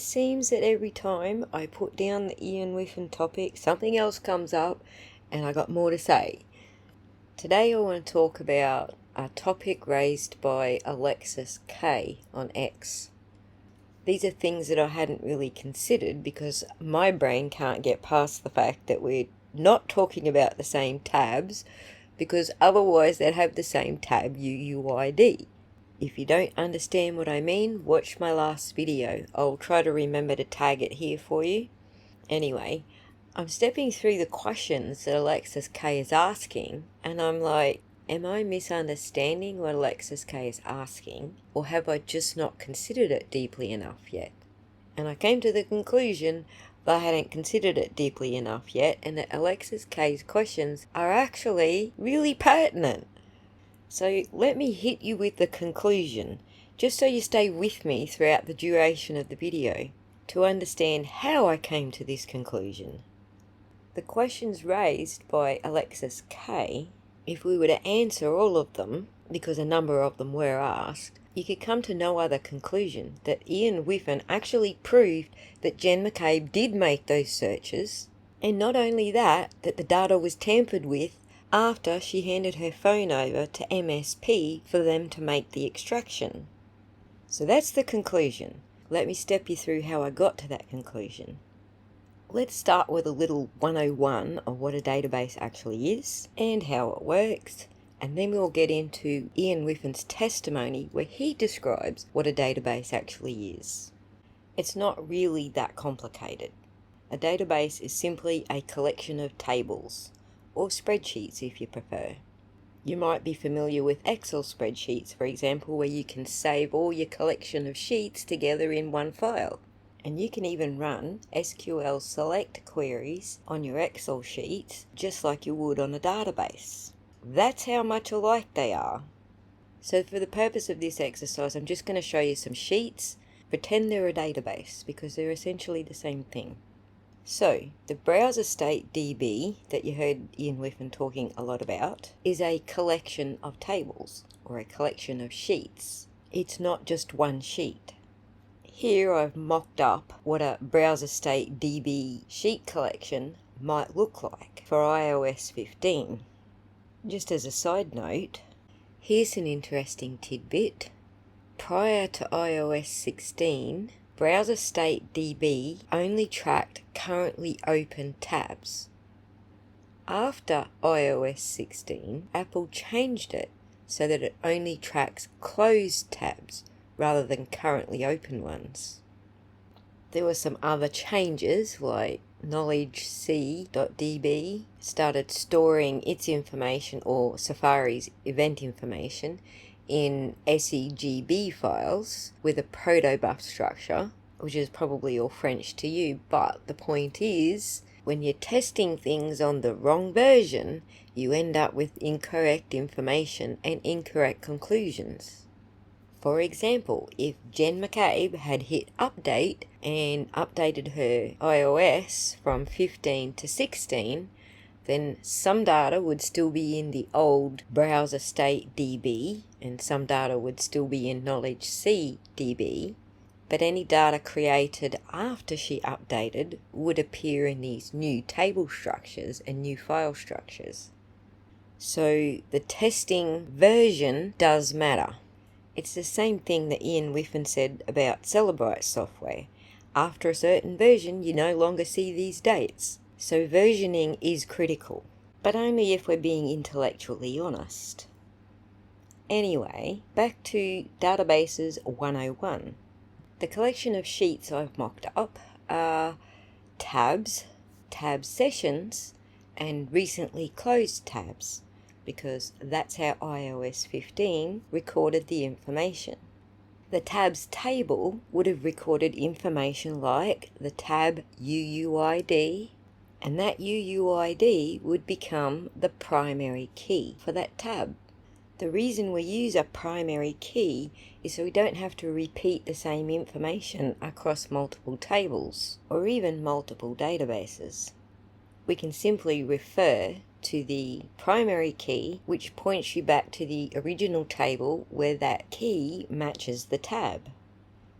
seems that every time I put down the Ian Whiffen topic, something else comes up and I got more to say. Today I want to talk about a topic raised by Alexis K on X. These are things that I hadn't really considered because my brain can't get past the fact that we're not talking about the same tabs, because otherwise they'd have the same tab UUID. If you don't understand what I mean, watch my last video. I'll try to remember to tag it here for you. Anyway, I'm stepping through the questions that Alexis K is asking, and I'm like, am I misunderstanding what Alexis K is asking, or have I just not considered it deeply enough yet? And I came to the conclusion that I hadn't considered it deeply enough yet, and that Alexis K's questions are actually really pertinent. So let me hit you with the conclusion, just so you stay with me throughout the duration of the video, to understand how I came to this conclusion. The questions raised by Alexis K, if we were to answer all of them, because a number of them were asked, you could come to no other conclusion that Ian Whiffen actually proved that Jen McCabe did make those searches, and not only that the data was tampered with after she handed her phone over to MSP for them to make the extraction. So that's the conclusion. Let me step you through how I got to that conclusion. Let's start with a little 101 of what a database actually is and how it works, and then we'll get into Ian Whiffen's testimony where he describes what a database actually is. It's not really that complicated. A database is simply a collection of tables, or spreadsheets if you prefer. You might be familiar with Excel spreadsheets, for example, where you can save all your collection of sheets together in one file. And you can even run SQL select queries on your Excel sheets just like you would on a database. That's how much alike they are. So for the purpose of this exercise, I'm just going to show you some sheets. Pretend they're a database because they're essentially the same thing. So, the browser state DB that you heard Ian Whiffen talking a lot about is a collection of tables, or a collection of sheets. It's not just one sheet. Here I've mocked up what a browser state DB sheet collection might look like for iOS 15. Just as a side note, here's an interesting tidbit. Prior to iOS 16, Browser State DB only tracked currently open tabs. After iOS 16, Apple changed it so that it only tracks closed tabs rather than currently open ones. There were some other changes, like KnowledgeC.db started storing its information, or Safari's event information, in SEGB files with a protobuf structure, which is probably all French to you, but the point is, when you're testing things on the wrong version, you end up with incorrect information and incorrect conclusions. For example, if Jen McCabe had hit update and updated her iOS from 15 to 16, then some data would still be in the old browser state DB, and some data would still be in KnowledgeC DB, but any data created after she updated would appear in these new table structures and new file structures. So the testing version does matter. It's the same thing that Ian Whiffen said about Cellebrite software. After a certain version, you no longer see these dates. So versioning is critical, but only if we're being intellectually honest. Anyway, back to Databases 101. The collection of sheets I've mocked up are tabs, tab sessions, and recently closed tabs, because that's how iOS 15 recorded the information. The tabs table would have recorded information like the tab UUID, and that UUID would become the primary key for that tab. The reason we use a primary key is so we don't have to repeat the same information across multiple tables or even multiple databases. We can simply refer to the primary key, which points you back to the original table where that key matches the tab.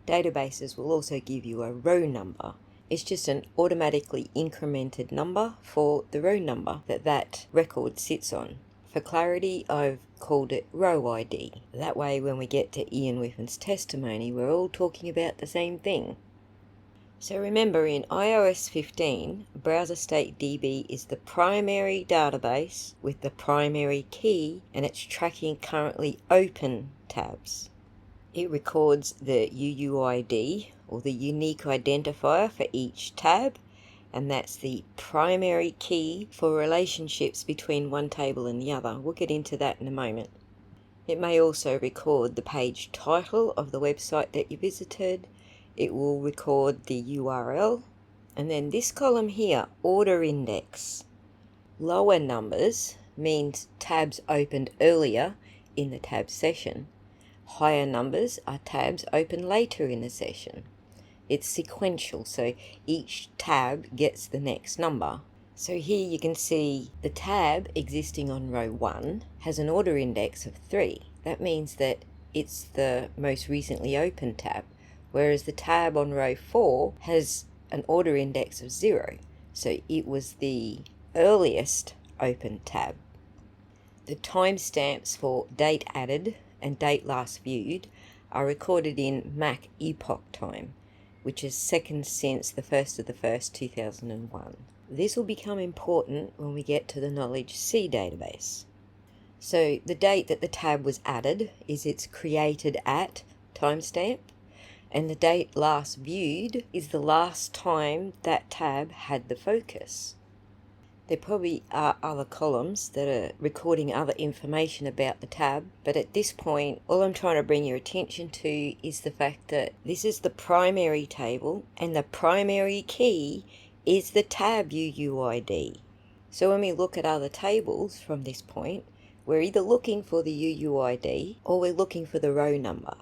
Databases will also give you a row number. It's just an automatically incremented number for the row number that record sits on. For clarity, I've called it row ID. That way when we get to Ian Whiffen's testimony, we're all talking about the same thing. So remember, in iOS 15, Browser State DB is the primary database with the primary key, and it's tracking currently open tabs. It records the UUID, or the unique identifier for each tab, and that's the primary key for relationships between one table and the other. We'll get into that in a moment. It may also record the page title of the website that you visited. It will record the URL, and then this column here, order index. Lower numbers means tabs opened earlier in the tab session. Higher numbers are tabs open later in the session. It's sequential, so each tab gets the next number. So here you can see the tab existing on row 1 has an order index of 3. That means that it's the most recently opened tab, whereas the tab on row 4 has an order index of 0. So it was the earliest open tab. The timestamps for date added and date last viewed are recorded in Mac epoch time, which is seconds since the 1st of the 1st, 2001. This will become important when we get to the Knowledge C database. So the date that the tab was added is its created at timestamp, and the date last viewed is the last time that tab had the focus. There probably are other columns that are recording other information about the tab, but at this point, all I'm trying to bring your attention to is the fact that this is the primary table, and the primary key is the tab UUID. So when we look at other tables from this point, we're either looking for the UUID or we're looking for the row number.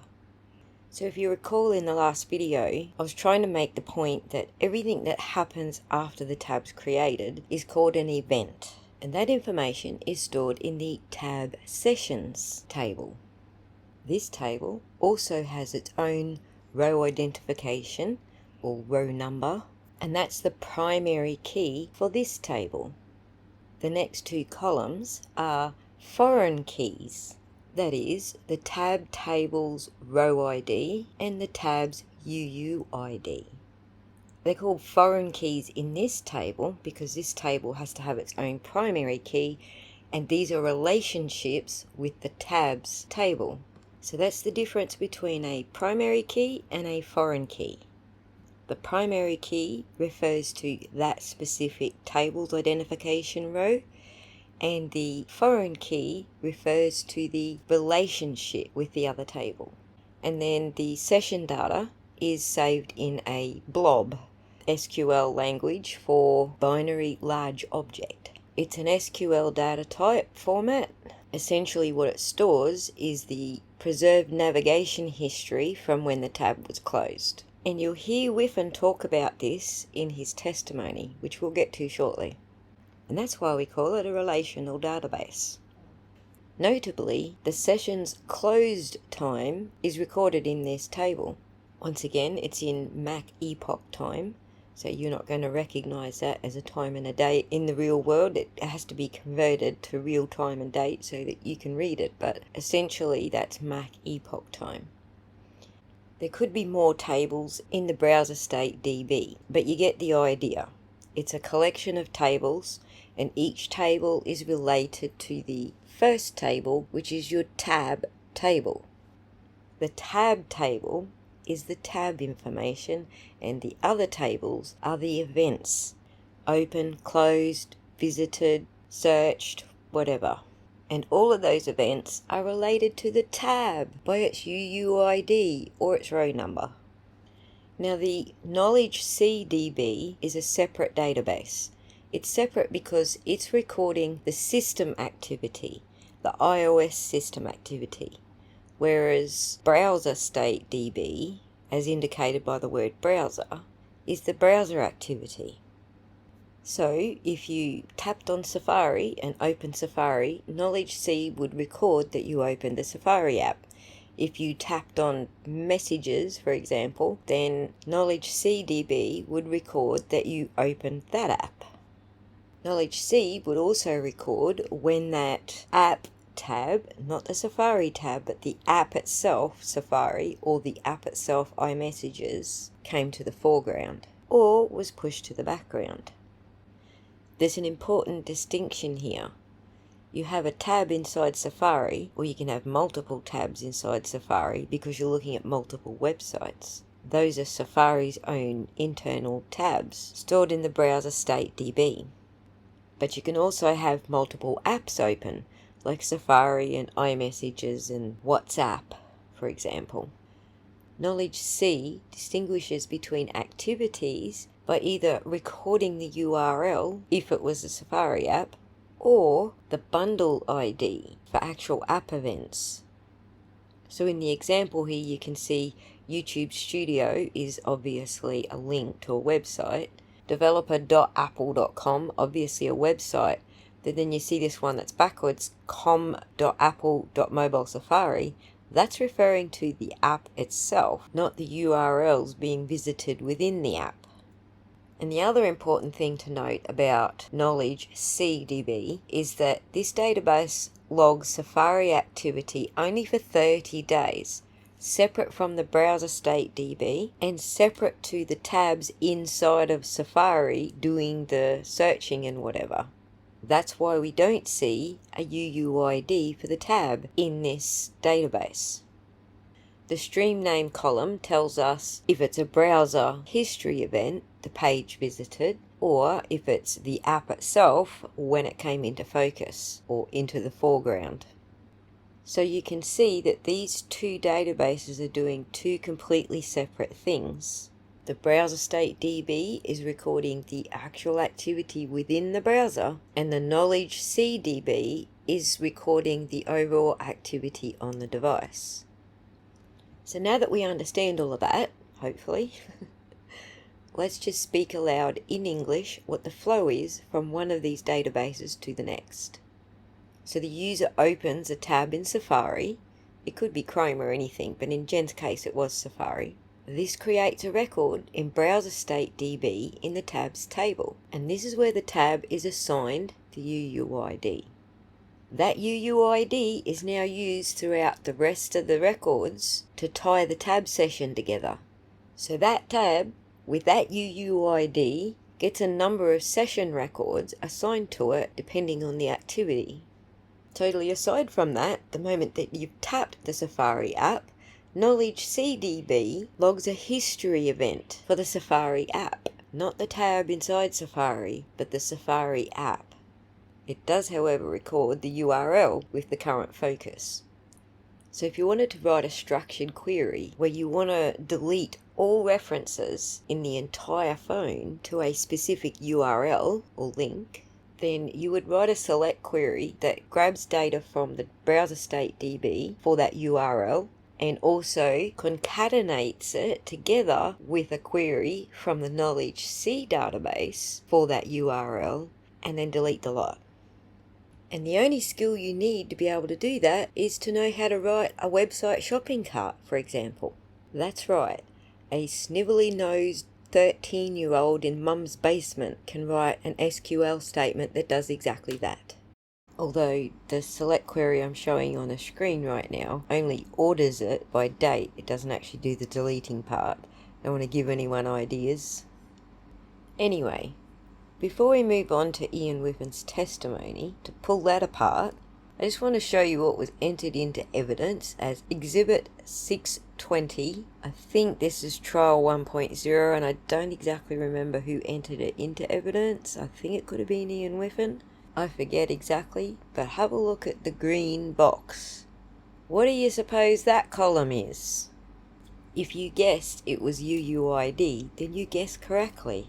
So if you recall in the last video, I was trying to make the point that everything that happens after the tab's created is called an event. And that information is stored in the tab sessions table. This table also has its own row identification or row number, and that's the primary key for this table. The next two columns are foreign keys. That is, the tab table's row ID and the tab's UUID. They're called foreign keys in this table because this table has to have its own primary key, and these are relationships with the tabs table. So that's the difference between a primary key and a foreign key. The primary key refers to that specific table's identification row, and the foreign key refers to the relationship with the other table. And then the session data is saved in a blob, SQL language for binary large object. It's an SQL data type format. Essentially what it stores is the preserved navigation history from when the tab was closed. And you'll hear Whiffen talk about this in his testimony, which we'll get to shortly. And that's why we call it a relational database. Notably, the session's closed time is recorded in this table. Once again, it's in Mac epoch time, so you're not going to recognize that as a time and a date in the real world. It has to be converted to real time and date so that you can read it, but essentially that's Mac epoch time. There could be more tables in the browser state DB, but you get the idea. It's a collection of tables, and each table is related to the first table, which is your tab table. The tab table is the tab information, and the other tables are the events. Open, closed, visited, searched, whatever. And all of those events are related to the tab by its UUID or its row number. Now the Knowledge C DB is a separate database. It's separate because it's recording the system activity, the iOS system activity, whereas Browser State DB, as indicated by the word browser, is the browser activity. So if you tapped on Safari and opened Safari, Knowledge C would record that you opened the Safari app. If you tapped on messages, for example, then Knowledge CDB would record that you opened that app. Knowledge C would also record when that app tab, not the Safari tab, but the app itself, Safari, or the app itself, iMessages, came to the foreground or was pushed to the background. There's an important distinction here. You have a tab inside Safari, or you can have multiple tabs inside Safari because you're looking at multiple websites. Those are Safari's own internal tabs stored in the browser state DB. But you can also have multiple apps open, like Safari and iMessages and WhatsApp, for example. Knowledge C distinguishes between activities by either recording the URL, if it was a Safari app, or the bundle ID for actual app events. So in the example here you can see YouTube Studio is obviously a link to a website, developer.apple.com, obviously a website, but then you see this one that's backwards, com.apple.mobile Safari, that's referring to the app itself, not the URLs being visited within the app. And the other important thing to note about Knowledge CDB is that this database logs Safari activity only for 30 days, separate from the browser state DB and separate to the tabs inside of Safari doing the searching and whatever. That's why we don't see a UUID for the tab in this database. The stream name column tells us if it's a browser history event, the page visited, or if it's the app itself when it came into focus or into the foreground. So you can see that these two databases are doing two completely separate things. The browser state DB is recording the actual activity within the browser, and the Knowledge CDB is recording the overall activity on the device. So now that we understand all of that, hopefully, let's just speak aloud in English what the flow is from one of these databases to the next. So the user opens a tab in Safari. It could be Chrome or anything, but in Jen's case it was Safari. This creates a record in browser state DB in the tabs table, and this is where the tab is assigned the UUID. That UUID is now used throughout the rest of the records to tie the tab session together. So that tab with that UUID gets a number of session records assigned to it depending on the activity. Totally aside from that, the moment that you've tapped the Safari app, Knowledge CDB logs a history event for the Safari app, not the tab inside Safari, but the Safari app. It does, however, record the URL with the current focus. So if you wanted to write a structured query where you want to delete all references in the entire phone to a specific URL or link, then you would write a select query that grabs data from the browser state DB for that URL and also concatenates it together with a query from the Knowledge C database for that URL, and then delete the lot. And the only skill you need to be able to do that is to know how to write a website shopping cart, for example. That's right, a snivelly-nosed 13-year-old in mum's basement can write an SQL statement that does exactly that. Although the select query I'm showing on the screen right now only orders it by date, it doesn't actually do the deleting part. I don't want to give anyone ideas. Anyway, before we move on to Ian Whiffen's testimony, to pull that apart, I just want to show you what was entered into evidence as Exhibit 620. I think this is Trial 1.0, and I don't exactly remember who entered it into evidence. I think it could have been Ian Whiffen. I forget exactly, but have a look at the green box. What do you suppose that column is? If you guessed it was UUID, then you guessed correctly.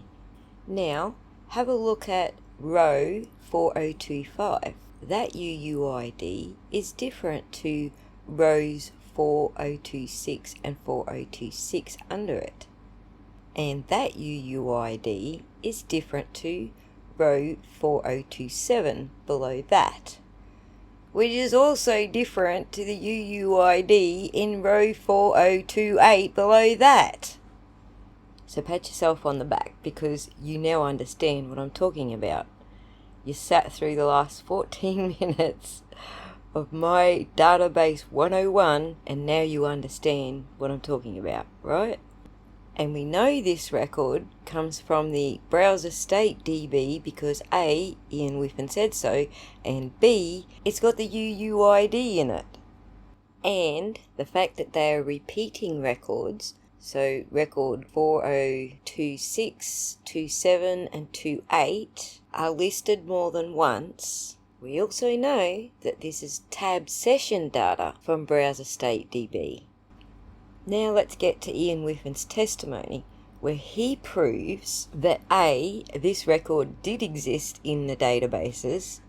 Now, have a look at row 4025. That UUID is different to rows 4026 and 4026 under it. And that UUID is different to row 4027 below that. which is also different to the UUID in row 4028 below that. So pat yourself on the back because you now understand what I'm talking about. You sat through the last 14 minutes of my database 101 and now you understand what I'm talking about, right? And we know this record comes from the browser state DB because A, Ian Whiffen said so, and B, it's got the UUID in it. And the fact that they are repeating records, so record 4026, 27 and 28 are listed more than once. We also know that this is tab session data from browser state DB. Now let's get to Ian Whiffen's testimony, where he proves that A, this record did exist in the databases,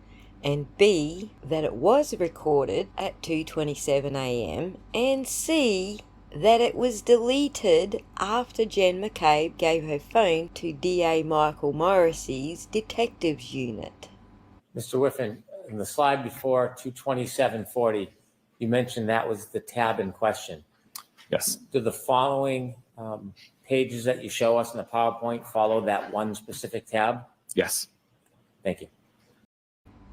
and B, that it was recorded at 2:27 a.m, and C, that it was deleted after Jen McCabe gave her phone to DA Michael Morrissey's detectives unit. Mr. Whiffen, in the slide before 22740, you mentioned that was the tab in question. Yes. Do the following pages that you show us in the PowerPoint follow that one specific tab? Yes. Thank you.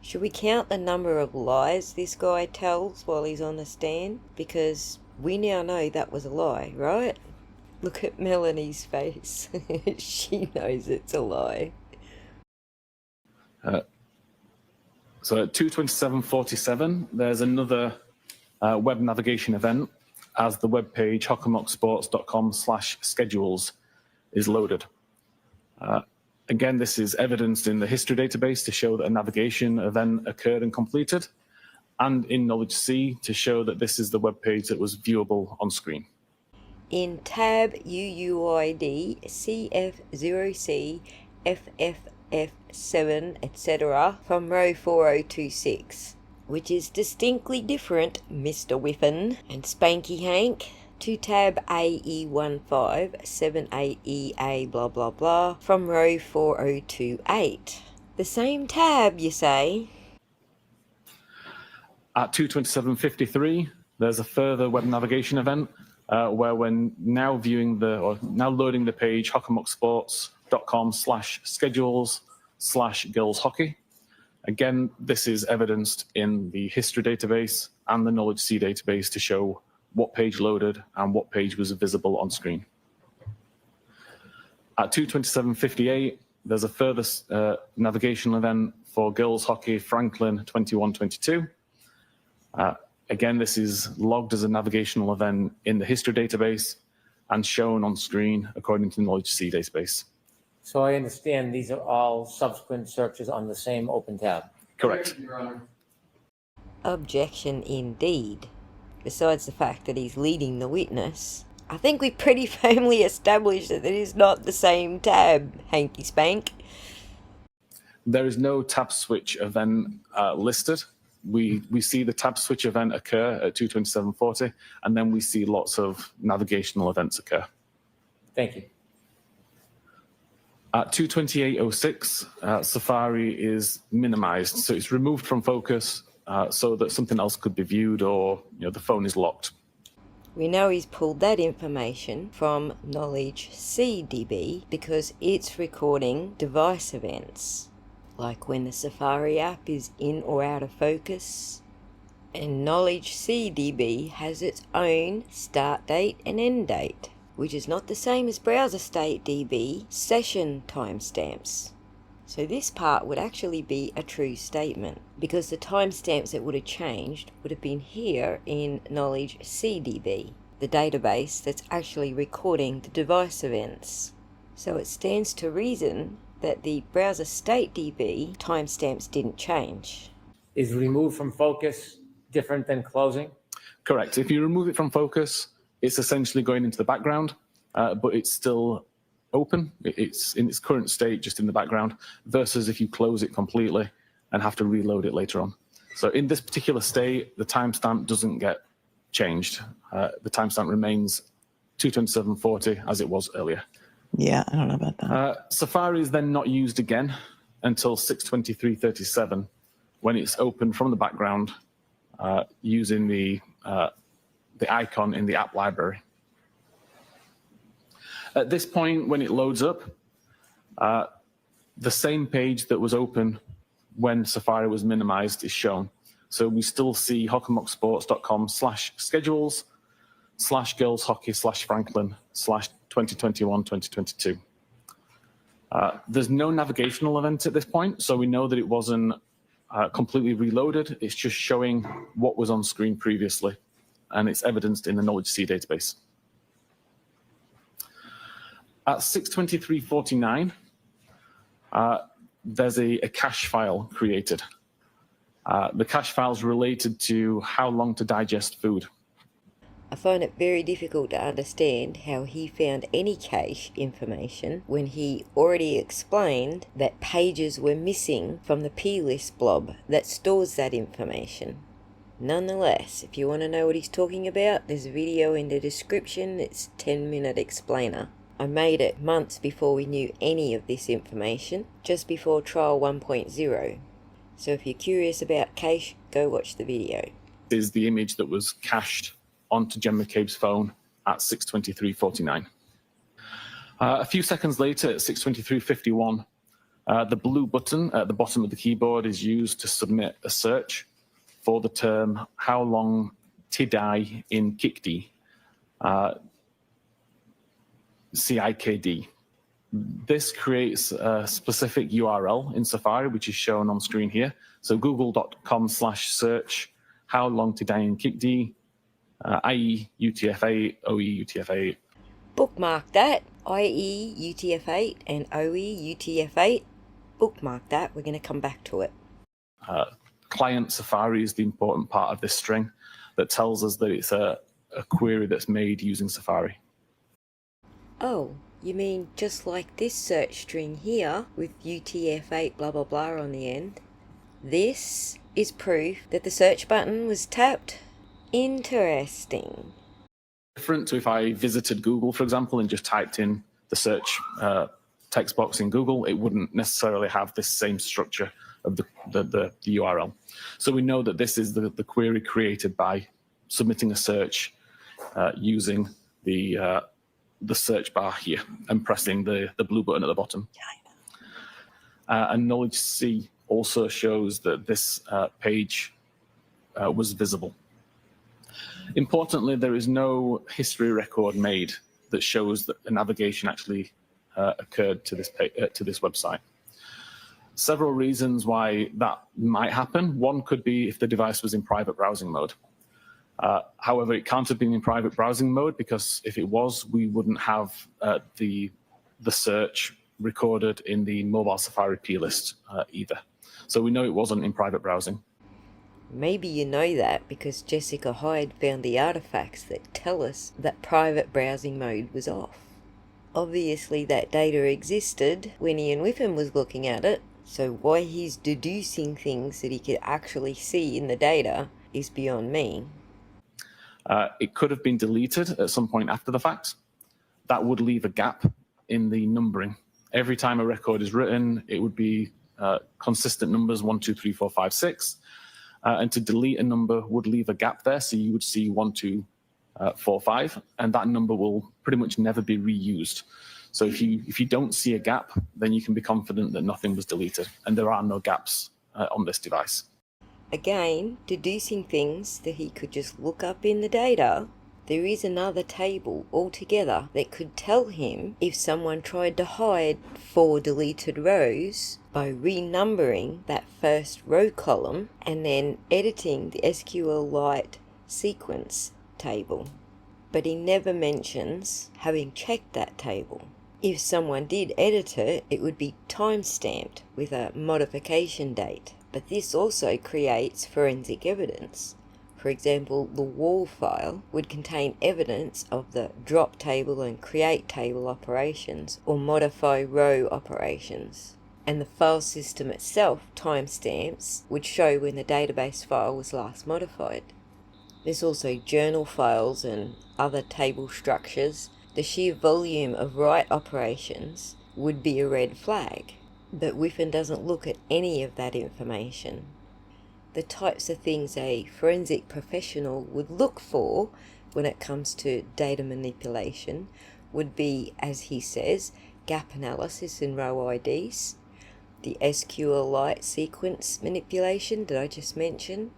Should we count the number of lies this guy tells while he's on the stand? Because we now know that was a lie, right? Look at Melanie's face. She knows it's a lie. So at 2:27:47, there's another web navigation event as the web page hockomocksports.com/schedules is loaded. Again, this is evidenced in the history database to show that a navigation event occurred and completed, and in Knowledge C to show that this is the web page that was viewable on screen. In tab UUID, CF0C, FFF7, etc. from row 4026, which is distinctly different, Mr. Whiffen and Spanky Hank, to tab AE15, 7AEA blah blah blah from row 4028. The same tab, you say? At 2:27:53, there's a further web navigation event where we're now now loading the page hockomocksports.com/schedules/girls hockey. Again, this is evidenced in the history database and the Knowledge C database to show what page loaded and what page was visible on screen. At 2:27:58, there's a further navigational event for girls hockey Franklin 21-22. Again, this is logged as a navigational event in the history database and shown on screen according to the Knowledge C database. So I understand these are all subsequent searches on the same open tab. Correct. Objection indeed. Besides the fact that he's leading the witness, I think we pretty firmly established that it is not the same tab, Hanky Spank. There is no tab switch event listed. We see the tab switch event occur at 2:27:40, and then we see lots of navigational events occur. Thank you. At 2:28:06, Safari is minimized, so it's removed from focus so that something else could be viewed, or the phone is locked. We know he's pulled that information from Knowledge CDB because it's recording device events, like when the Safari app is in or out of focus. And Knowledge CDB has its own start date and end date, which is not the same as browser state DB session timestamps. So this part would actually be a true statement, because the timestamps that would have changed would have been here in Knowledge CDB, the database that's actually recording the device events. So it stands to reason that the browser state DB timestamps didn't change. Is remove from focus different than closing? Correct. If you remove it from focus, it's essentially going into the background, but it's still open. It's in its current state, just in the background, versus if you close it completely and have to reload it later on. So in this particular state, the timestamp doesn't get changed. The timestamp remains 2:27:40 as it was earlier. Yeah, I don't know about that. Safari is then not used again until 6:23:37, when it's open from the background using the icon in the app library. At this point, when it loads up, the same page that was open when Safari was minimized is shown. So we still see hockeymocksports.com/schedules/girls hockey/Franklin/2021-2022. There's no navigational event at this point, so we know that it wasn't completely reloaded. It's just showing what was on screen previously, and it's evidenced in the UNSEE database. At 6:23:49, there's a cache file created. The cache file is related to how long to digest food. I find it very difficult to understand how he found any cache information when he already explained that pages were missing from the plist blob that stores that information. Nonetheless, if you want to know what he's talking about, there's a video in the description. It's 10-minute explainer. I made it months before we knew any of this information, just before trial 1.0. So if you're curious about cache, go watch the video. This is the image that was cached onto Jen McCabe's phone at 6:23:49. A few seconds later, at 6:23:51, the blue button at the bottom of the keyboard is used to submit a search for the term "How long tid I in CIKD?" CIKD. This creates a specific URL in Safari, which is shown on screen here. So google.com/search "How long tid I in CIKD?" IE UTF-8, OE UTF-8. Bookmark that, IE UTF-8 and OE UTF-8. Bookmark that, we're going to come back to it. Client Safari is the important part of this string that tells us that it's a query that's made using Safari. Oh, you mean just like this search string here with UTF-8 blah blah blah on the end? This is proof that the search button was tapped? Interesting. Different to if I visited Google, for example, and just typed in the search text box in Google, it wouldn't necessarily have this same structure of the URL. So we know that this is the query created by submitting a search using the search bar here and pressing the blue button at the bottom. And UNSEE also shows that this page was visible. Importantly, there is no history record made that shows that a navigation actually occurred to this website. Several reasons why that might happen. One could be if the device was in private browsing mode. However, it can't have been in private browsing mode because if it was, we wouldn't have the search recorded in the mobile Safari plist either. So we know it wasn't in private browsing. Maybe you know that because Jessica Hyde found the artifacts that tell us that private browsing mode was off. Obviously that data existed when Ian Whiffen was looking at it, so why he's deducing things that he could actually see in the data is beyond me. It could have been deleted at some point after the fact. That would leave a gap in the numbering. Every time a record is written, it would be consistent numbers 1, 2, 3, 4, 5, 6. And to delete a number would leave a gap there, so you would see 1, 2, 4, 5, and that number will pretty much never be reused. So if you don't see a gap, then you can be confident that nothing was deleted, and there are no gaps on this device. Again, deducing things that he could just look up in the data, there is another table altogether that could tell him if someone tried to hide 4 deleted rows by renumbering that first row column and then editing the SQLite sequence table. But he never mentions having checked that table. If someone did edit it, it would be time-stamped with a modification date. But this also creates forensic evidence. For example, the wall file would contain evidence of the drop table and create table operations or modify row operations. And the file system itself, timestamps, would show when the database file was last modified. There's also journal files and other table structures. The sheer volume of write operations would be a red flag. But Whiffen doesn't look at any of that information. the types of things a forensic professional would look for when it comes to data manipulation would be, as he says, gap analysis in row IDs, the SQLite sequence manipulation that I just mentioned,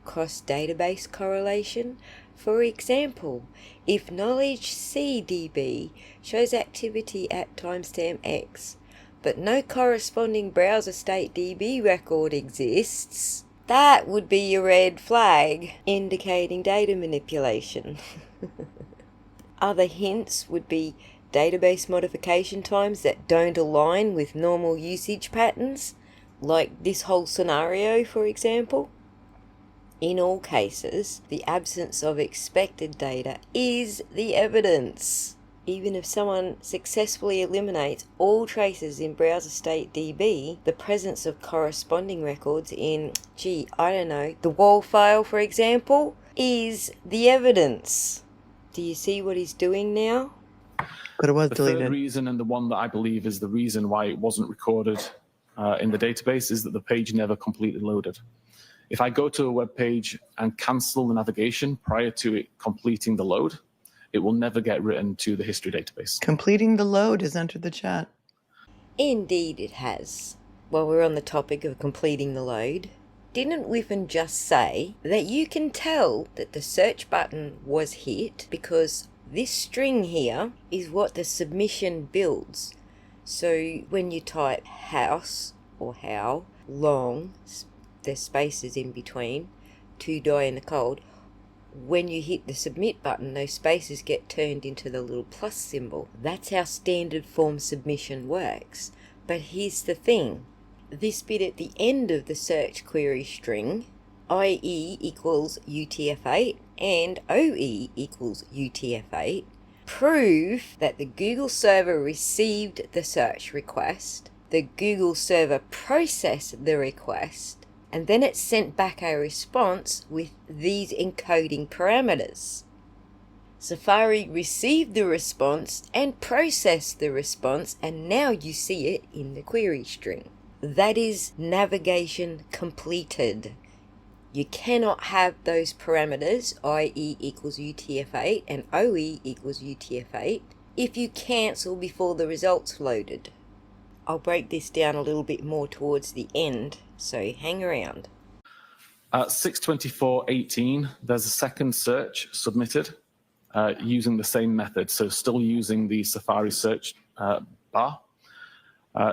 cross-database correlation. For example, if knowledge CDB shows activity at timestamp X, but no corresponding browser state DB record exists, that would be a red flag indicating data manipulation. Other hints would be database modification times that don't align with normal usage patterns, like this whole scenario, for example. In all cases, the absence of expected data is the evidence. Even if someone successfully eliminates all traces in browser state DB, the presence of corresponding records in, the WAL file, for example, is the evidence. Do you see what he's doing now? But it was The deleted. third reason, and the one that I believe is the reason why it wasn't recorded in the database, is that the page never completely loaded. If I go to a web page and cancel the navigation prior to it completing the load, it will never get written to the history database. Completing the load has entered the chat. Indeed it has. While we're on the topic of completing the load, didn't Whiffen just say that you can tell that the search button was hit because this string here is what the submission builds? So when you type house or how, long, there's spaces in between, to die in the cold, when you hit the submit button, those spaces get turned into the little plus symbol. That's how standard form submission works. But here's the thing. This bit at the end of the search query string, IE equals UTF-8 and OE equals UTF-8, prove that the Google server received the search request, the Google server processed the request, and then it sent back a response with these encoding parameters. Safari received the response and processed the response, and now you see it in the query string. That is navigation completed. You cannot have those parameters, IE equals UTF-8 and OE equals UTF-8, if you cancel before the results loaded. I'll break this down a little bit more towards the end, so hang around. At 6:24:18, there's a second search submitted using the same method, so still using the Safari search bar,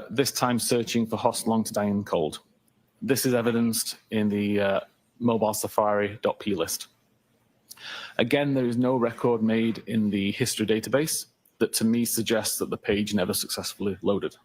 this time searching for host long to die in cold. This is evidenced in the mobile Safari.p list. Again, there is no record made in the history database that to me suggests that the page never successfully loaded.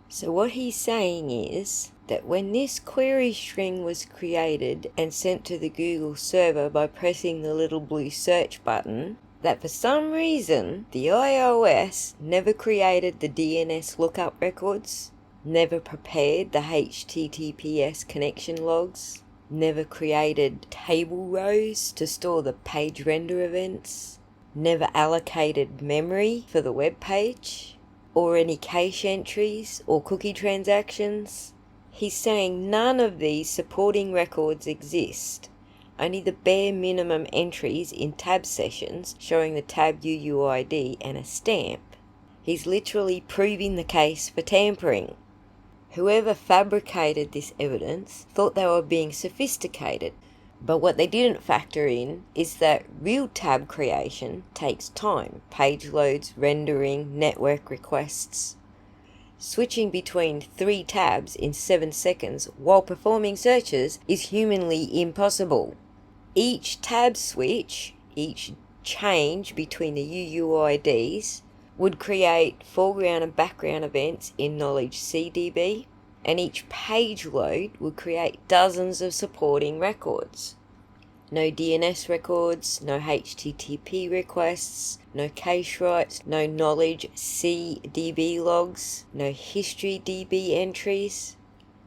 So what he's saying is that when this query string was created and sent to the Google server by pressing the little blue search button, that for some reason the iOS never created the DNS lookup records, never prepared the HTTPS connection logs, never created table rows to store the page render events, never allocated memory for the web page, or any cache entries or cookie transactions. He's saying none of these supporting records exist, only the bare minimum entries in tab sessions showing the tab UUID and a stamp. He's literally proving the case for tampering. Whoever fabricated this evidence thought they were being sophisticated, but what they didn't factor in is that real tab creation takes time, page loads, rendering, network requests. Switching between 3 tabs in 7 seconds while performing searches is humanly impossible. Each tab switch, each change between the UUIDs, would create foreground and background events in Knowledge CDB, and each page load would create dozens of supporting records. No DNS records, no HTTP requests, no cache writes, no Knowledge CDB logs, no history DB entries.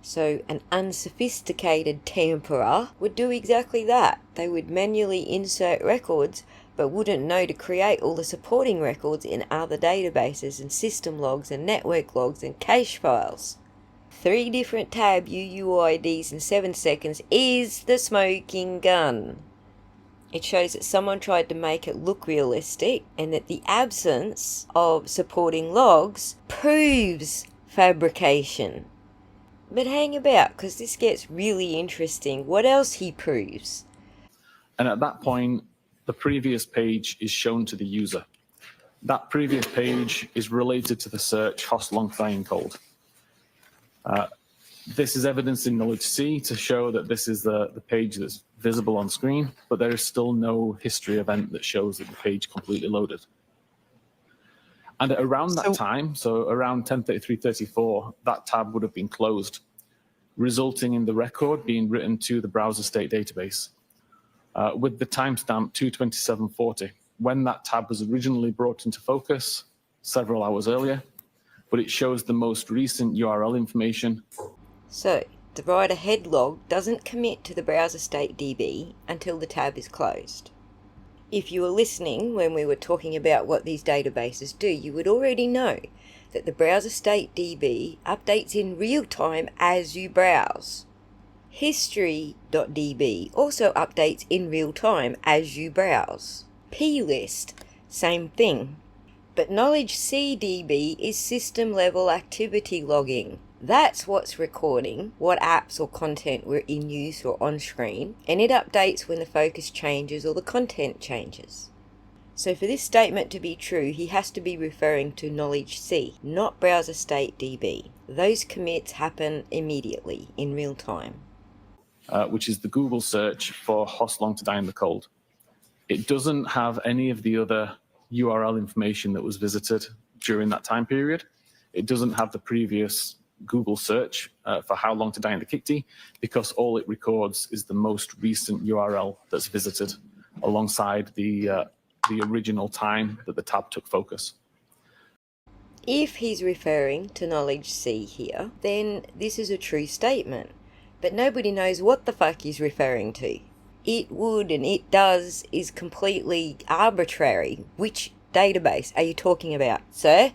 So an unsophisticated tamperer would do exactly that. They would manually insert records but wouldn't know to create all the supporting records in other databases and system logs and network logs and cache files. 3 different tab UUIDs in 7 seconds is the smoking gun. It shows that someone tried to make it look realistic and that the absence of supporting logs proves fabrication. But hang about, because this gets really interesting. What else he proves? And at that point, the previous page is shown to the user. That previous page is related to the search Hoss long dying cold. This is evidence in knowledge C to show that this is the page that's visible on screen, but there is still no history event that shows that the page completely loaded. And at around that time, so around 10:33:34, that tab would have been closed, resulting in the record being written to the browser state database with the timestamp 2:27:40, when that tab was originally brought into focus several hours earlier, but it shows the most recent URL information. So, the write-ahead log doesn't commit to the browser state DB until the tab is closed. If you were listening when we were talking about what these databases do, you would already know that the browser state DB updates in real time as you browse. History.db also updates in real time as you browse. plist, same thing. But Knowledge CDB is system level activity logging. That's what's recording what apps or content were in use or on screen, and it updates when the focus changes or the content changes. So for this statement to be true, he has to be referring to Knowledge C, not Browser State DB. Those commits happen immediately, in real time. Which is the Google search for Hoss long to die in the cold. It doesn't have any of the other URL information that was visited during that time period. It doesn't have the previous Google search for how long to die in the kickd, because all it records is the most recent URL that's visited alongside the original time that the tab took focus. If he's referring to Knowledge C here, then this is a true statement. But nobody knows what the fuck he's referring to. It would and it does is completely arbitrary. Which database are you talking about, sir?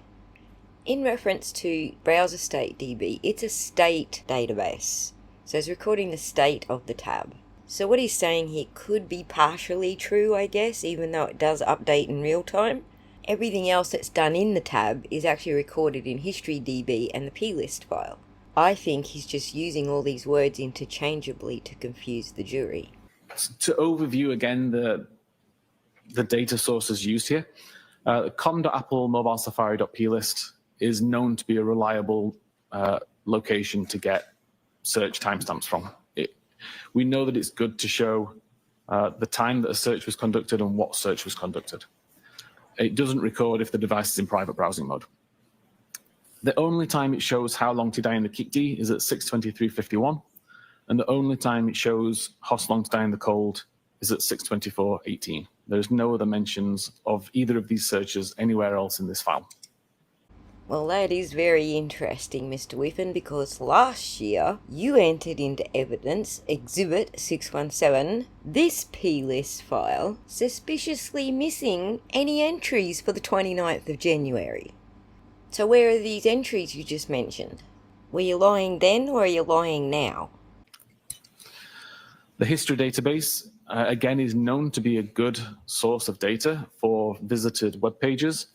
In reference to Browser State DB, it's a state database. So it's recording the state of the tab. So what he's saying here could be partially true, I guess, even though it does update in real time. Everything else that's done in the tab is actually recorded in History DB and the plist file. I think he's just using all these words interchangeably to confuse the jury. To overview again the data sources used here, com.applemobilesafari.plist is known to be a reliable location to get search timestamps from. We know that it's good to show the time that a search was conducted and what search was conducted. It doesn't record if the device is in private browsing mode. The only time it shows how long to die in the kickd is at 6:23:51, and the only time it shows Hoss long to die in the cold is at 6:24:18. There's no other mentions of either of these searches anywhere else in this file. Well, that is very interesting, Mr. Whiffen, because last year you entered into evidence Exhibit 617, this plist file, suspiciously missing any entries for the 29th of January. So where are these entries you just mentioned? Were you lying then or are you lying now? The history database, again, is known to be a good source of data for visited web pages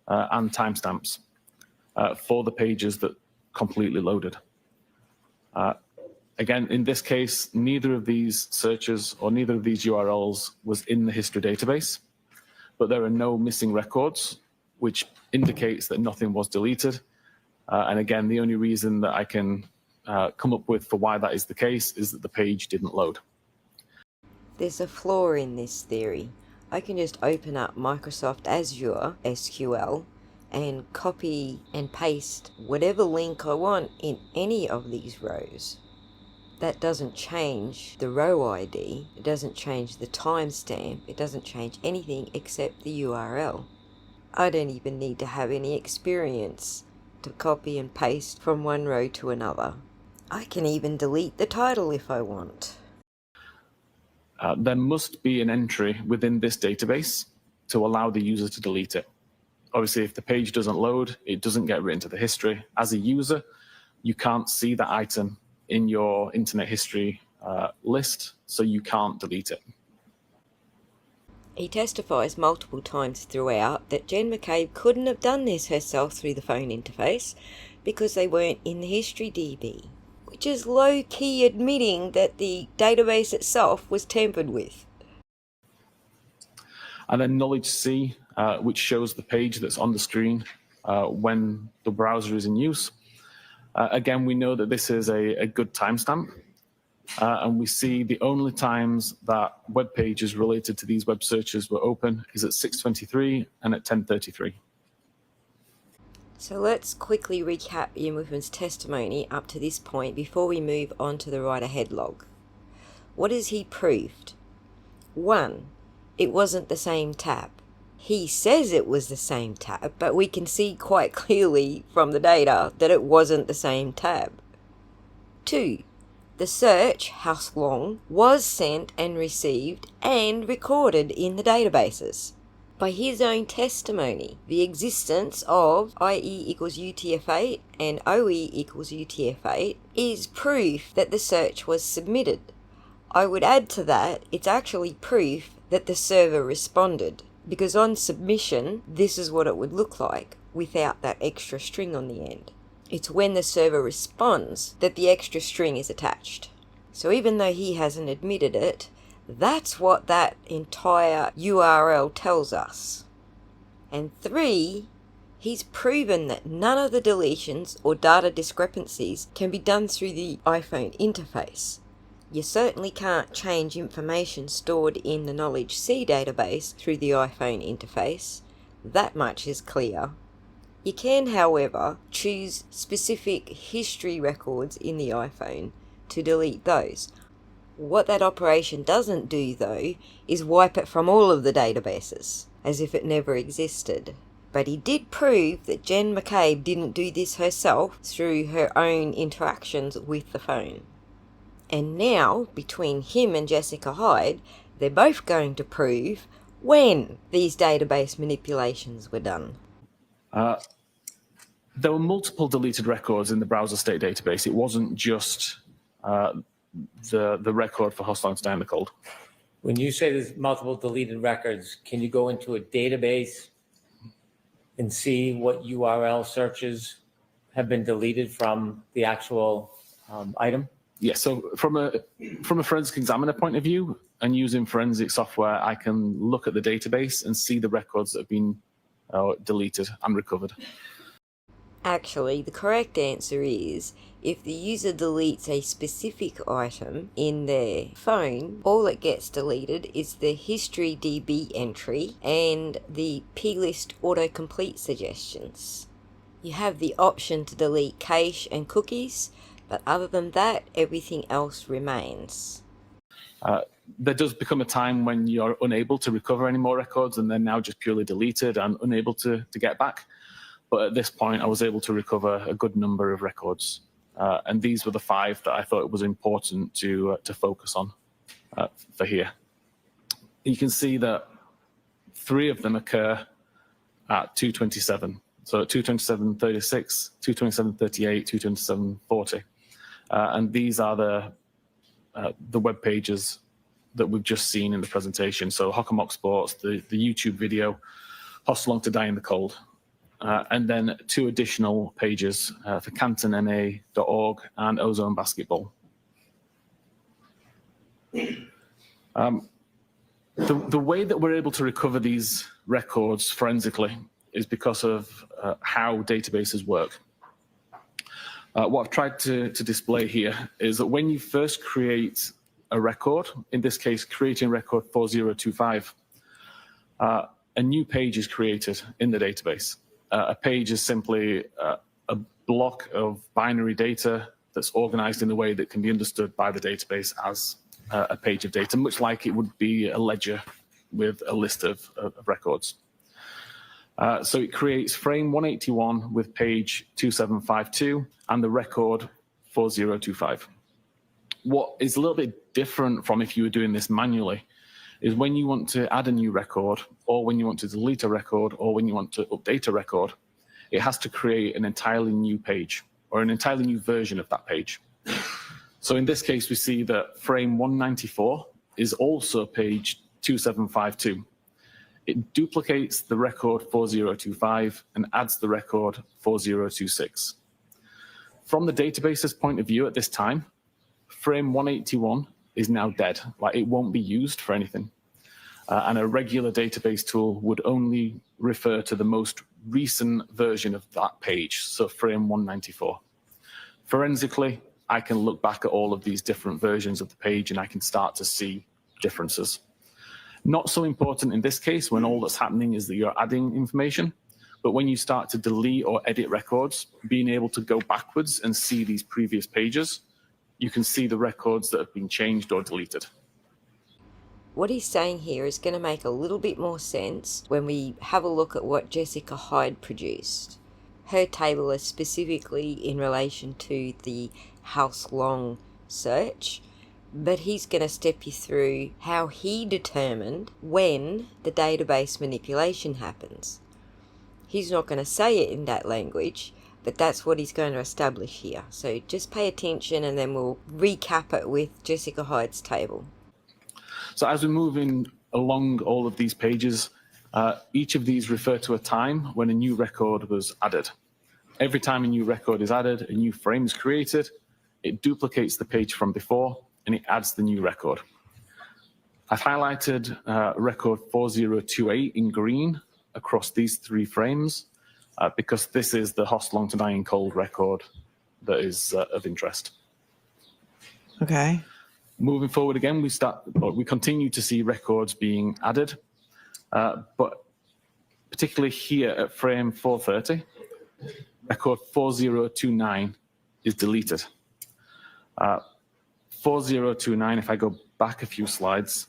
and timestamps for the pages that completely loaded. Again, in this case, neither of these searches or neither of these URLs was in the history database, but there are no missing records, which indicates that nothing was deleted. And again, the only reason that I can come up with for why that is the case is that the page didn't load. There's a flaw in this theory. I can just open up Microsoft Azure SQL and copy and paste whatever link I want in any of these rows. That doesn't change the row ID, it doesn't change the timestamp, it doesn't change anything except the URL. I don't even need to have any experience to copy and paste from one row to another. I can even delete the title if I want. There must be an entry within this database to allow the user to delete it. Obviously, if the page doesn't load, it doesn't get written to the history. As a user, you can't see that item in your Internet History list, so you can't delete it. He testifies multiple times throughout that Jen McCabe couldn't have done this herself through the phone interface because they weren't in the history DB, which is low-key admitting that the database itself was tampered with. And then Knowledge C, which shows the page that's on the screen when the browser is in use. Again, we know that this is a good timestamp. And we see the only times that web pages related to these web searches were open is at 6:23 and at 10:33. So let's quickly recap Ian Whiffen's testimony up to this point before we move on to the write-ahead log. What has he proved? 1. It wasn't the same tab. He says it was the same tab, but we can see quite clearly from the data that it wasn't the same tab. 2. The search, house long, was sent and received and recorded in the databases. By his own testimony, the existence of IE equals UTF-8 and OE equals UTF-8 is proof that the search was submitted. I would add to that, it's actually proof that the server responded, because on submission, this is what it would look like without that extra string on the end. It's when the server responds that the extra string is attached. So even though he hasn't admitted it, that's what that entire URL tells us. And 3, he's proven that none of the deletions or data discrepancies can be done through the iPhone interface. You certainly can't change information stored in the Knowledge C database through the iPhone interface. That much is clear. You can, however, choose specific history records in the iPhone to delete those. What that operation doesn't do, though, is wipe it from all of the databases, as if it never existed. But he did prove that Jen McCabe didn't do this herself through her own interactions with the phone. And now, between him and Jessica Hyde, they're both going to prove when these database manipulations were done. There were multiple deleted records in the browser state database. It wasn't just the record for Hostile to Die in the Cold. When you say there's multiple deleted records, can you go into a database and see what URL searches have been deleted from the actual item? Yeah, so from a forensic examiner point of view and using forensic software, I can look at the database and see the records that have been deleted and recovered. Actually, the correct answer is, if the user deletes a specific item in their phone, all that gets deleted is the history DB entry and the plist autocomplete suggestions. You have the option to delete cache and cookies, but other than that, everything else remains. There does become a time when you're unable to recover any more records and they're now just purely deleted and unable to get back. But at this point, I was able to recover a good number of records. And these were the 5 that I thought it was important to focus on for here. You can see that 3 of them occur at 2:27. So at 2:27:36, 2:27:38, 2:27:40. And these are the web pages that we've just seen in the presentation. So Hockamock Sports, the YouTube video, Hostile to Die in the Cold. And then 2 additional pages for cantonma.org and Ozone Basketball. The way that we're able to recover these records forensically is because of how databases work. What I've tried to display here is that when you first create a record, in this case, creating record 4025, a new page is created in the database. A page is simply a block of binary data that's organized in a way that can be understood by the database as a page of data, much like it would be a ledger with a list of records. So it creates frame 181 with page 2752 and the record 4025. What is a little bit different from if you were doing this manually is when you want to add a new record, or when you want to delete a record, or when you want to update a record, it has to create an entirely new page. or an entirely new version of that page. So in this case, we see that frame 194 is also page 2752. It duplicates the record 4025 and adds the record 4026. From the database's point of view at this time, frame 181 is now dead, like it won't be used for anything. And a regular database tool would only refer to the most recent version of that page, so frame 194. Forensically, I can look back at all of these different versions of the page and I can start to see differences. Not so important in this case when all that's happening is that you're adding information, but when you start to delete or edit records, being able to go backwards and see these previous pages, you can see the records that have been changed or deleted. What he's saying here is going to make a little bit more sense when we have a look at what Jessica Hyde produced. Her table is specifically in relation to the house-long search, but he's going to step you through how he determined when the database manipulation happens. He's not going to say it in that language, but that's what he's going to establish here. So just pay attention and then we'll recap it with Jessica Hyde's table. So as we move in along all of these pages, each of these refer to a time when a new record was added. Every time a new record is added, a new frame is created, it duplicates the page from before, and it adds the new record. I've highlighted record 4028 in green across these three frames because this is the host long to dying cold record that is of interest. Okay. Moving forward again, we continue to see records being added, but particularly here at frame 430, record 4029 is deleted. 4029, if I go back a few slides,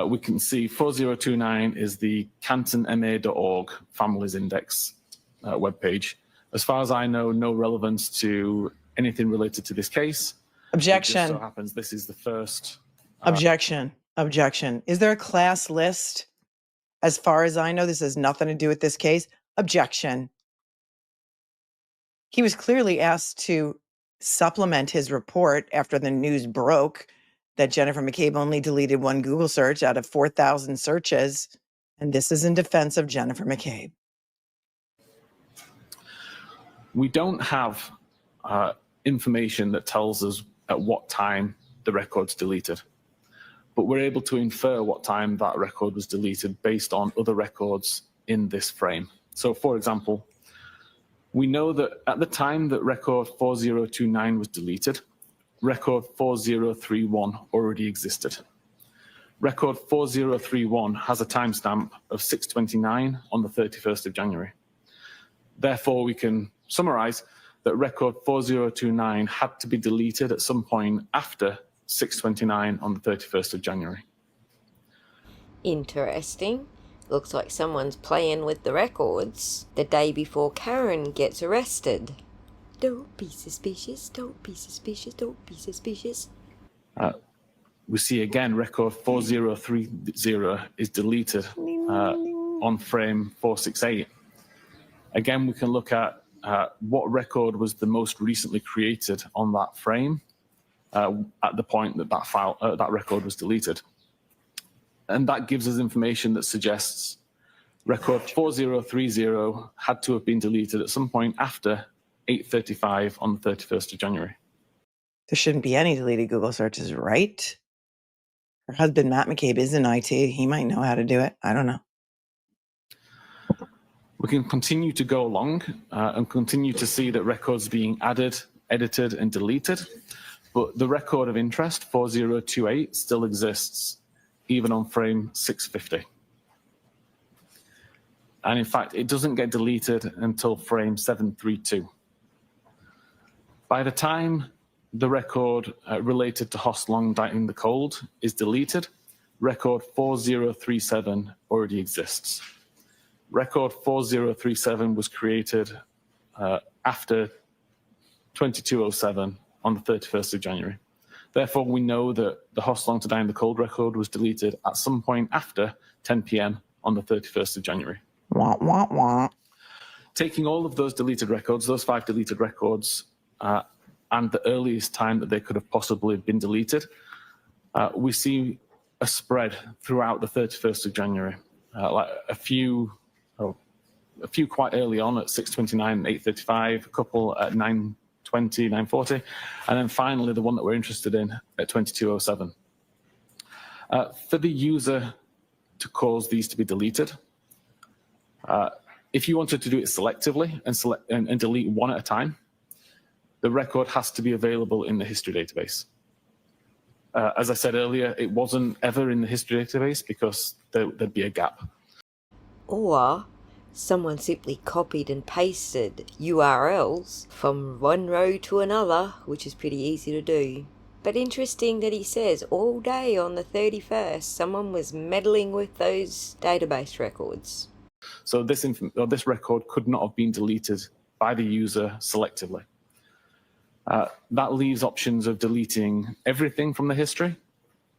we can see 4029 is the cantonma.org families index webpage. As far as I know, no relevance to anything related to this case. Objection. It just so happens this is the first. Objection. Objection. Is there a class list? As far as I know, this has nothing to do with this case. Objection. He was clearly asked to supplement his report after the news broke that Jennifer McCabe only deleted one Google search out of 4,000 searches. And this is in defense of Jennifer McCabe. We don't have information that tells us at what time the record's deleted, but we're able to infer what time that record was deleted based on other records in this frame. So for example, we know that at the time that record 4029 was deleted, record 4031 already existed. Record 4031 has a timestamp of 6:29 on the 31st of January. Therefore, we can summarize that record 4029 had to be deleted at some point after 6:29 on the 31st of January. Interesting. Looks like someone's playing with the records the day before Karen gets arrested. Don't be suspicious, don't be suspicious, don't be suspicious. We see again record 4030 is deleted on frame 468. Again, we can look at what record was the most recently created on that frame at the point that that record was deleted. And that gives us information that suggests record 4030 had to have been deleted at some point after 8:35 on the 31st of January. There shouldn't be any deleted Google searches, right? Her husband, Matt McCabe, is in IT. He might know how to do it. I don't know. We can continue to go along and continue to see that records being added, edited, and deleted, but the record of interest, 4028, still exists, even on frame 650. And in fact, it doesn't get deleted until frame 732. By the time the record related to host long dying the cold is deleted, record 4037 already exists. Record 4037 was created after 2207 on the 31st of January. Therefore, we know that the host long to die in the cold record was deleted at some point after 10 p.m. on the 31st of January. Wah, wah, wah. Taking all of those deleted records, those 5 deleted records, and the earliest time that they could have possibly been deleted, we see a spread throughout the 31st of January. Like a few quite early on at 6:29, 8:35, a couple at 9:20, 9:40, and then finally the one that we're interested in at 22:07. For the user to cause these to be deleted, if you wanted to do it selectively and delete one at a time, the record has to be available in the history database. As I said earlier, it wasn't ever in the history database because there'd be a gap. Or someone simply copied and pasted URLs from one row to another, which is pretty easy to do. But interesting that he says all day on the 31st, someone was meddling with those database records. So this record could not have been deleted by the user selectively. That leaves options of deleting everything from the history.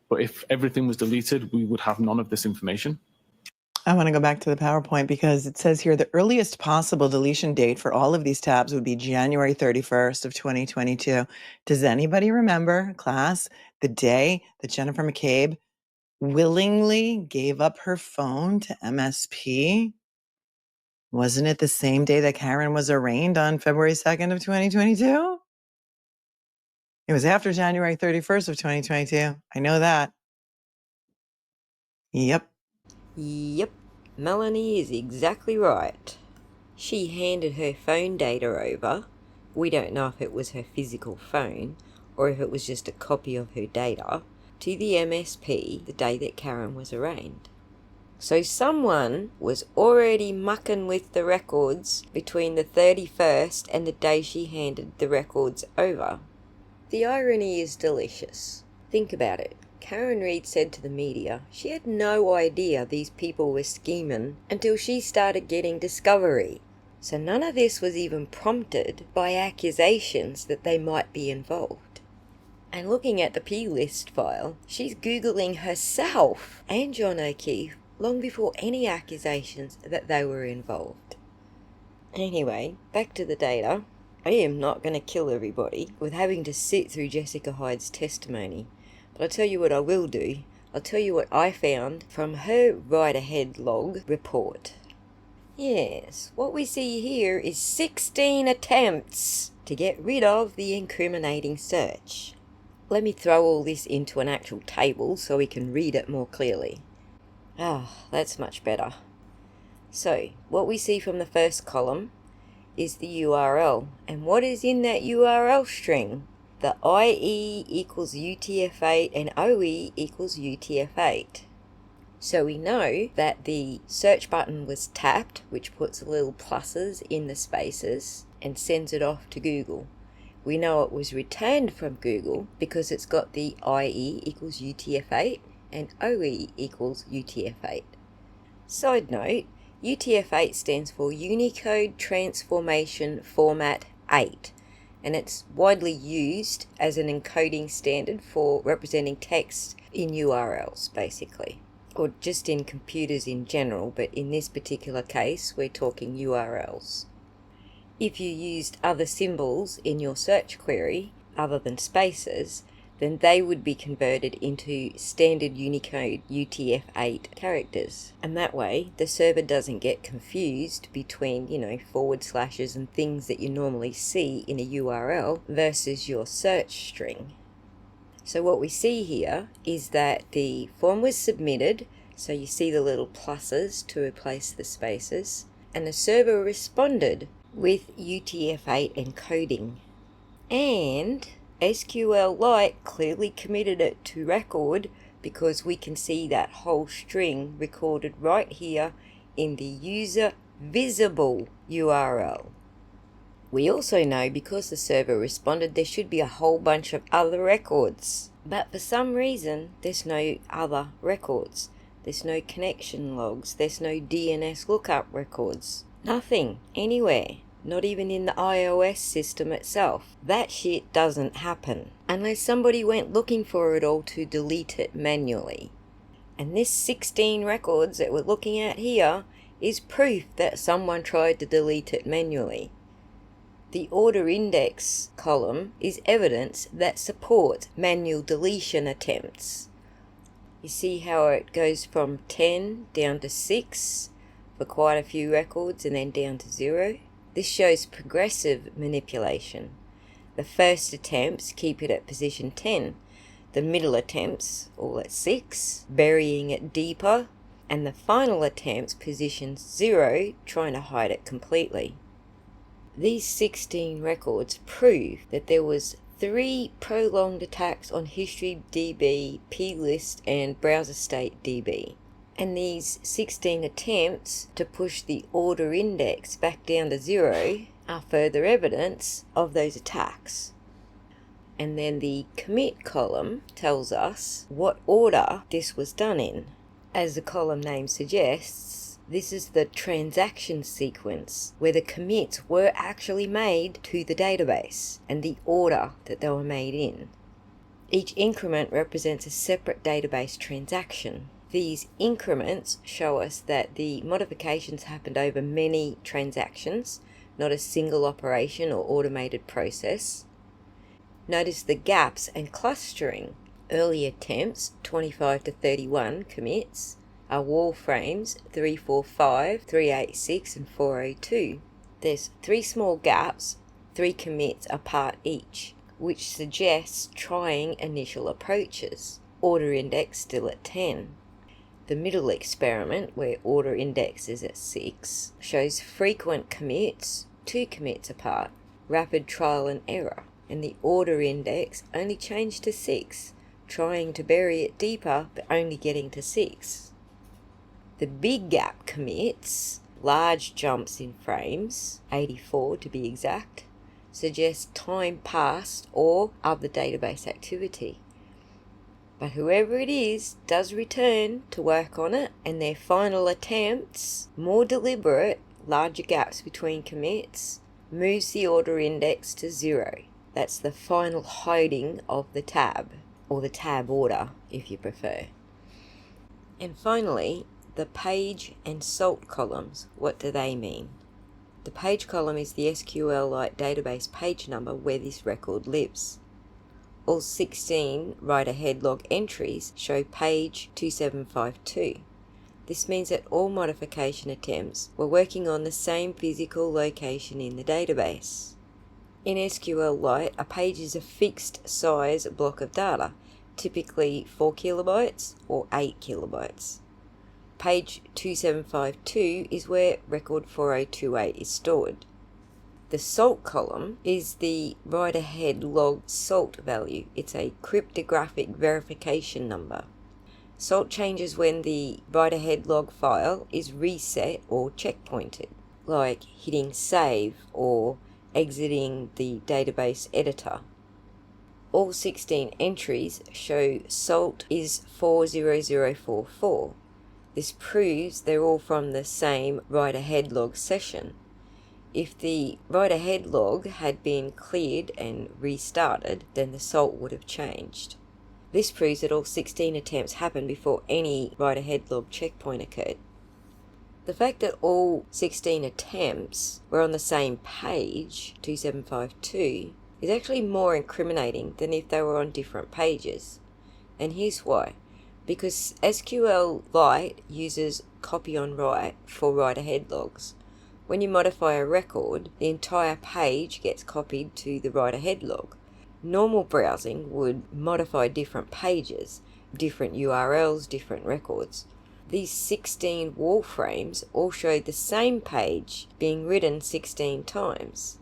But if everything was deleted, we would have none of this information. I want to go back to the PowerPoint because it says here the earliest possible deletion date for all of these tabs would be January 31st of 2022. Does anybody remember, class, the day that Jennifer McCabe willingly gave up her phone to MSP? Wasn't it the same day that Karen was arraigned on February 2nd of 2022? It was after January 31st of 2022. I know that. Yep. Yep, Melanie is exactly right. She handed her phone data over. We don't know if it was her physical phone or if it was just a copy of her data to the MSP the day that Karen was arraigned. So someone was already mucking with the records between the 31st and the day she handed the records over. The irony is delicious. Think about it. Karen Reid said to the media she had no idea these people were scheming until she started getting discovery. So none of this was even prompted by accusations that they might be involved. And looking at the P-list file, she's Googling herself and John O'Keefe long before any accusations that they were involved. Anyway, back to the data. I am not going to kill everybody with having to sit through Jessica Hyde's testimony. But I'll tell you what I will do. I'll tell you what I found from her write-ahead log report. Yes, what we see here is 16 attempts to get rid of the incriminating search. Let me throw all this into an actual table so we can read it more clearly. That's much better. So, what we see from the first column is the URL. And what is in that URL string? The IE equals UTF-8 and OE equals UTF-8. So we know that the search button was tapped, which puts little pluses in the spaces and sends it off to Google. We know it was returned from Google because it's got the IE equals UTF-8 and OE equals UTF-8. Side note, UTF-8 stands for Unicode Transformation Format 8, and it's widely used as an encoding standard for representing text in URLs, basically, or just in computers in general, but in this particular case, we're talking URLs. If you used other symbols in your search query, other than spaces, then they would be converted into standard Unicode UTF-8 characters. And that way, the server doesn't get confused between, forward slashes and things that you normally see in a URL versus your search string. So what we see here is that the form was submitted, so you see the little pluses to replace the spaces, and the server responded with UTF-8 encoding. And SQLite clearly committed it to record because we can see that whole string recorded right here in the user visible URL. We also know because the server responded there should be a whole bunch of other records, but for some reason there's no other records. There's no connection logs, there's no DNS lookup records, nothing anywhere. Not even in the iOS system itself. That shit doesn't happen unless somebody went looking for it all to delete it manually. And this 16 records that we're looking at here is proof that someone tried to delete it manually. The order index column is evidence that supports manual deletion attempts. You see how it goes from 10 down to 6 for quite a few records and then down to 0. This shows progressive manipulation. The first attempts keep it at position 10. The middle attempts all at 6, burying it deeper, and the final attempts position 0, trying to hide it completely. These 16 records prove that there was 3 prolonged attacks on HistoryDB, plist, and BrowserStateDB. And these 16 attempts to push the order index back down to 0 are further evidence of those attacks. And then the commit column tells us what order this was done in. As the column name suggests, this is the transaction sequence where the commits were actually made to the database and the order that they were made in. Each increment represents a separate database transaction. These increments show us that the modifications happened over many transactions, not a single operation or automated process. Notice the gaps and clustering. Early attempts, 25 to 31 commits, are wall frames 345, 386 and 402. There's 3 small gaps, 3 commits apart each, which suggests trying initial approaches. Order index still at 10. The middle experiment, where order index is at 6, shows frequent commits, 2 commits apart, rapid trial and error, and the order index only changed to 6, trying to bury it deeper but only getting to 6. The big gap commits, large jumps in frames, 84 to be exact, suggest time passed or other database activity. But whoever it is does return to work on it, and their final attempts, more deliberate, larger gaps between commits, moves the order index to 0. That's the final hiding of the tab, or the tab order if you prefer. And finally, the page and salt columns. What do they mean? The page column is the SQLite database page number where this record lives. All 16 write-ahead log entries show page 2752. This means that all modification attempts were working on the same physical location in the database. In SQLite, a page is a fixed size block of data, typically 4 kilobytes or 8 kilobytes. Page 2752 is where record 4028 is stored. The salt column is the write-ahead log salt value. It's a cryptographic verification number. Salt changes when the write-ahead log file is reset or checkpointed, like hitting save or exiting the database editor. All 16 entries show salt is 40044. This proves they're all from the same write-ahead log session. If the write-ahead log had been cleared and restarted, then the salt would have changed. This proves that all 16 attempts happened before any write-ahead log checkpoint occurred. The fact that all 16 attempts were on the same page, 2752, is actually more incriminating than if they were on different pages. And here's why. Because SQLite uses copy on write for write-ahead logs. When you modify a record, the entire page gets copied to the write-ahead log. Normal browsing would modify different pages, different URLs, different records. These 16 wall frames all show the same page being written 16 times.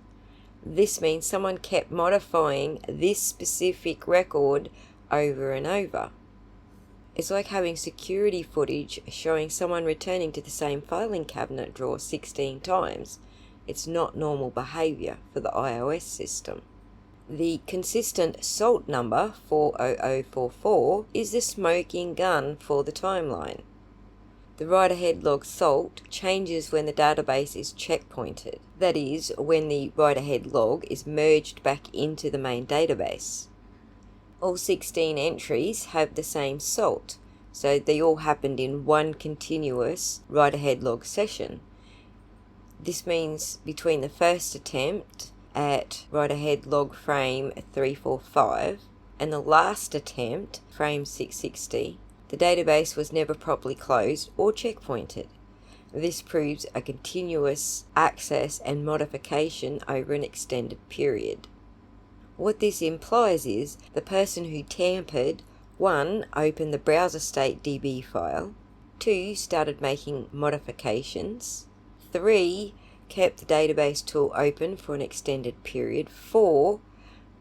This means someone kept modifying this specific record over and over. It's like having security footage showing someone returning to the same filing cabinet drawer 16 times. It's not normal behavior for the iOS system. The consistent salt number 40044 is the smoking gun for the timeline. The write-ahead log salt changes when the database is checkpointed. That is, when the write-ahead log is merged back into the main database. All 16 entries have the same salt, so they all happened in one continuous write-ahead log session. This means between the first attempt at write-ahead log frame 345, and the last attempt, frame 660, the database was never properly closed or checkpointed. This proves a continuous access and modification over an extended period. What this implies is the person who tampered, 1. opened the browser state DB file, 2. started making modifications, 3. kept the database tool open for an extended period, 4.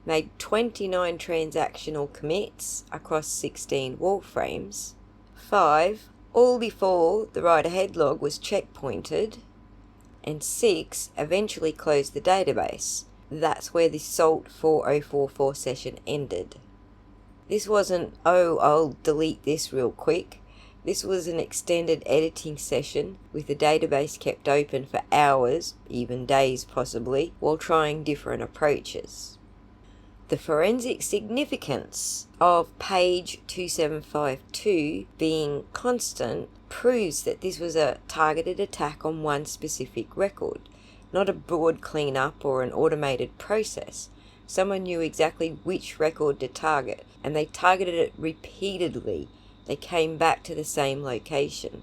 made 29 transactional commits across 16 wall frames, 5. all before the write-ahead log was checkpointed, and 6. eventually closed the database. That's where the SALT 4044 session ended. This wasn't, oh, I'll delete this real quick. This was an extended editing session with the database kept open for hours, even days possibly, while trying different approaches. The forensic significance of page 2752 being constant proves that this was a targeted attack on one specific record, not a broad cleanup or an automated process. Someone knew exactly which record to target, and they targeted it repeatedly. They came back to the same location.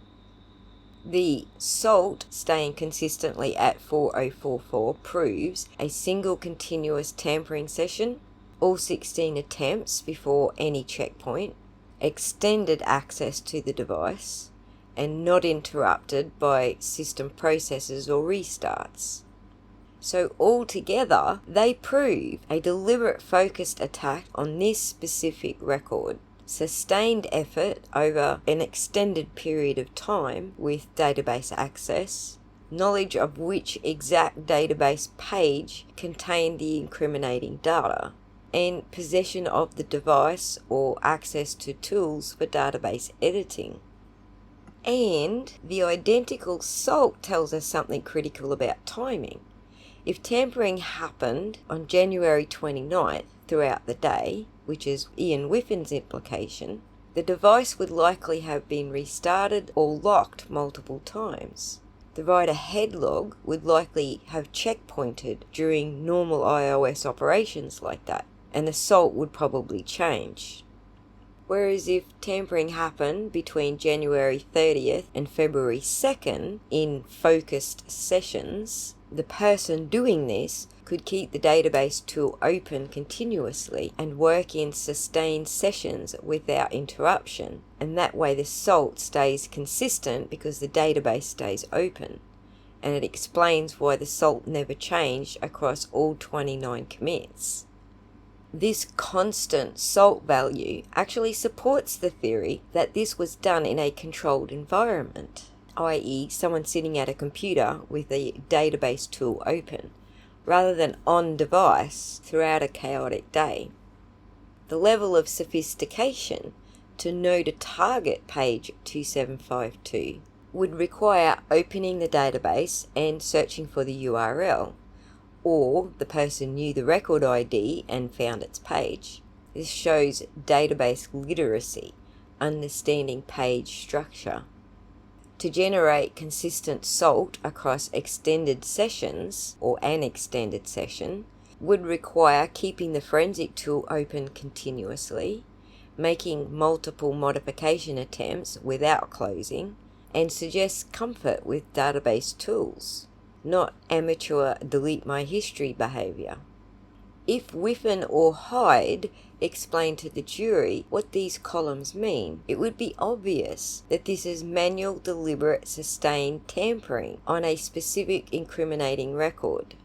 The SALT staying consistently at 4044 proves a single continuous tampering session, all 16 attempts before any checkpoint, extended access to the device, and not interrupted by system processes or restarts. So altogether, they prove a deliberate focused attack on this specific record, sustained effort over an extended period of time with database access, knowledge of which exact database page contained the incriminating data, and possession of the device or access to tools for database editing. And the identical SALT tells us something critical about timing. If tampering happened on January 29th throughout the day, which is Ian Whiffen's implication, the device would likely have been restarted or locked multiple times. The write-ahead log would likely have checkpointed during normal iOS operations like that, and the SALT would probably change. Whereas if tampering happened between January 30th and February 2nd in focused sessions, the person doing this could keep the database tool open continuously and work in sustained sessions without interruption, and that way the SALT stays consistent because the database stays open, and it explains why the SALT never changed across all 29 commits. This constant SALT value actually supports the theory that this was done in a controlled environment, i.e. someone sitting at a computer with a database tool open, rather than on device throughout a chaotic day. The level of sophistication to know to target page 2752 would require opening the database and searching for the URL, or the person knew the record ID and found its page. This shows database literacy, understanding page structure. To generate consistent SALT across extended sessions, or an extended session, would require keeping the forensic tool open continuously, making multiple modification attempts without closing, and suggests comfort with database tools, not amateur delete my history behaviour. If Whiffen or Hyde explained to the jury what these columns mean, it would be obvious that this is manual, deliberate, sustained tampering on a specific incriminating record.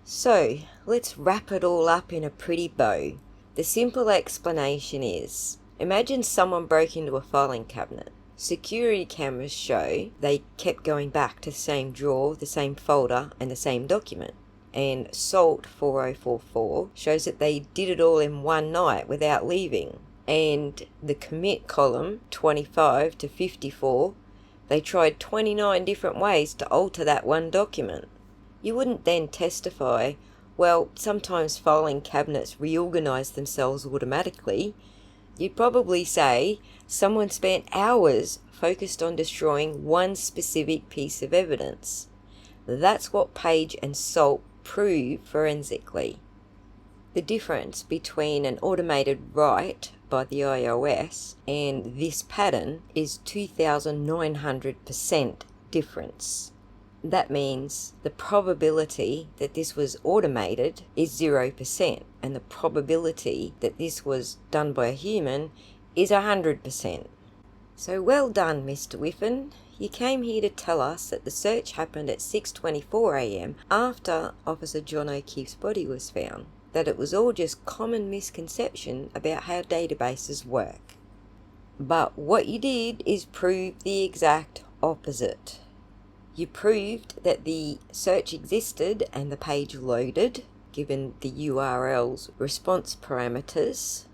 So, let's wrap it all up in a pretty bow. The simple explanation is, imagine someone broke into a filing cabinet. Security cameras show they kept going back to the same drawer, the same folder, and the same document. And SALT 4044 shows that they did it all in one night without leaving. And the commit column, 25 to 54, they tried 29 different ways to alter that one document. You wouldn't then testify, well, sometimes filing cabinets reorganize themselves automatically. You'd probably say someone spent hours focused on destroying one specific piece of evidence. That's what Page and SALT prove forensically. The difference between an automated write by the iOS and this pattern is 2,900% difference. That means the probability that this was automated is 0%, and the probability that this was done by a human is 100%. So well done, Mr. Whiffen. You came here to tell us that the search happened at 6:24 a.m. after Officer John O'Keefe's body was found, that it was all just common misconception about how databases work. But what you did is prove the exact opposite. You proved that the search existed and the page loaded, given the URL's response parameters.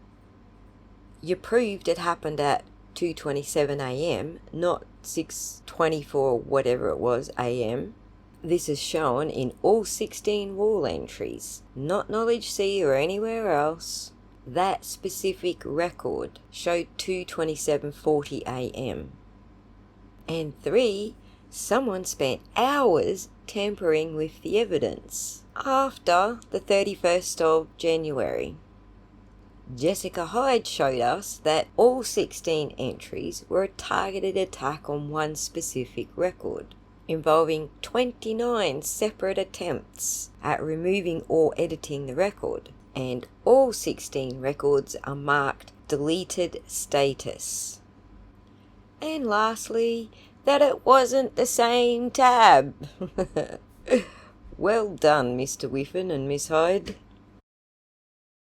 You proved it happened at 2:27 a.m, not 6:24 whatever it was a.m. This is shown in all 16 wall entries, not Knowledge C or anywhere else. That specific record showed 2:27:40 a.m. And 3, someone spent hours tampering with the evidence after the 31st of January. Jessica Hyde showed us that all 16 entries were a targeted attack on one specific record, involving 29 separate attempts at removing or editing the record, and all 16 records are marked deleted status. And lastly, that it wasn't the same tab. Well done, Mr. Whiffen and Miss Hyde.